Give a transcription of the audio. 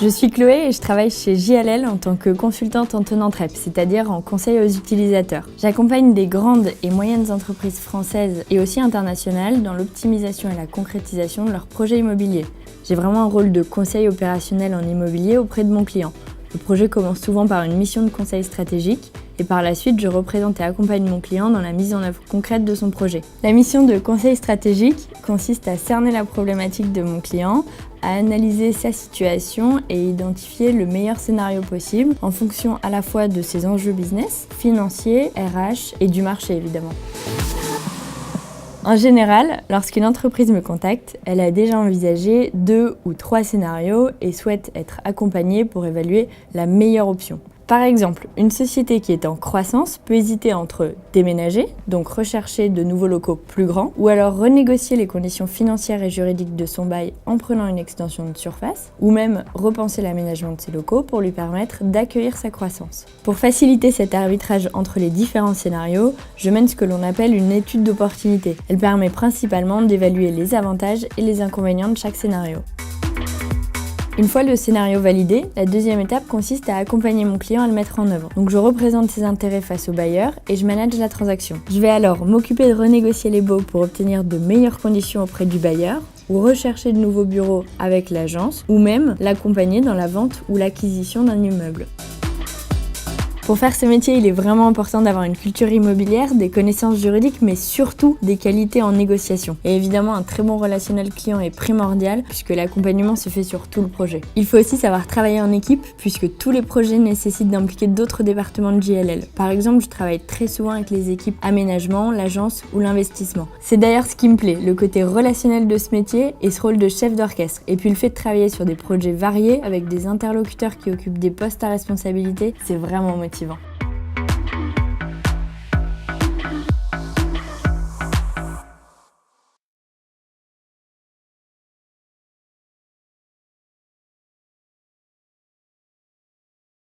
Je suis Chloé et je travaille chez JLL en tant que consultante en tenant TREP, c'est-à-dire en conseil aux utilisateurs. J'accompagne des grandes et moyennes entreprises françaises et aussi internationales dans l'optimisation et la concrétisation de leurs projets immobiliers. J'ai vraiment un rôle de conseil opérationnel en immobilier auprès de mon client. Le projet commence souvent par une mission de conseil stratégique et par la suite, je représente et accompagne mon client dans la mise en œuvre concrète de son projet. La mission de conseil stratégique consiste à cerner la problématique de mon client, à analyser sa situation et identifier le meilleur scénario possible en fonction à la fois de ses enjeux business, financiers, RH et du marché évidemment. En général, lorsqu'une entreprise me contacte, elle a déjà envisagé 2 ou 3 scénarios et souhaite être accompagnée pour évaluer la meilleure option. Par exemple, une société qui est en croissance peut hésiter entre déménager, donc rechercher de nouveaux locaux plus grands, ou alors renégocier les conditions financières et juridiques de son bail en prenant une extension de surface, ou même repenser l'aménagement de ses locaux pour lui permettre d'accueillir sa croissance. Pour faciliter cet arbitrage entre les différents scénarios, je mène ce que l'on appelle une étude d'opportunité. Elle permet principalement d'évaluer les avantages et les inconvénients de chaque scénario. Une fois le scénario validé, la deuxième étape consiste à accompagner mon client à le mettre en œuvre. Donc je représente ses intérêts face au bailleur et je manage la transaction. Je vais alors m'occuper de renégocier les baux pour obtenir de meilleures conditions auprès du bailleur, ou rechercher de nouveaux bureaux avec l'agence, ou même l'accompagner dans la vente ou l'acquisition d'un immeuble. Pour faire ce métier, il est vraiment important d'avoir une culture immobilière, des connaissances juridiques, mais surtout des qualités en négociation. Et évidemment, un très bon relationnel client est primordial puisque l'accompagnement se fait sur tout le projet. Il faut aussi savoir travailler en équipe puisque tous les projets nécessitent d'impliquer d'autres départements de JLL. Par exemple, je travaille très souvent avec les équipes aménagement, l'agence ou l'investissement. C'est d'ailleurs ce qui me plaît, le côté relationnel de ce métier et ce rôle de chef d'orchestre. Et puis le fait de travailler sur des projets variés avec des interlocuteurs qui occupent des postes à responsabilité, c'est vraiment motivant.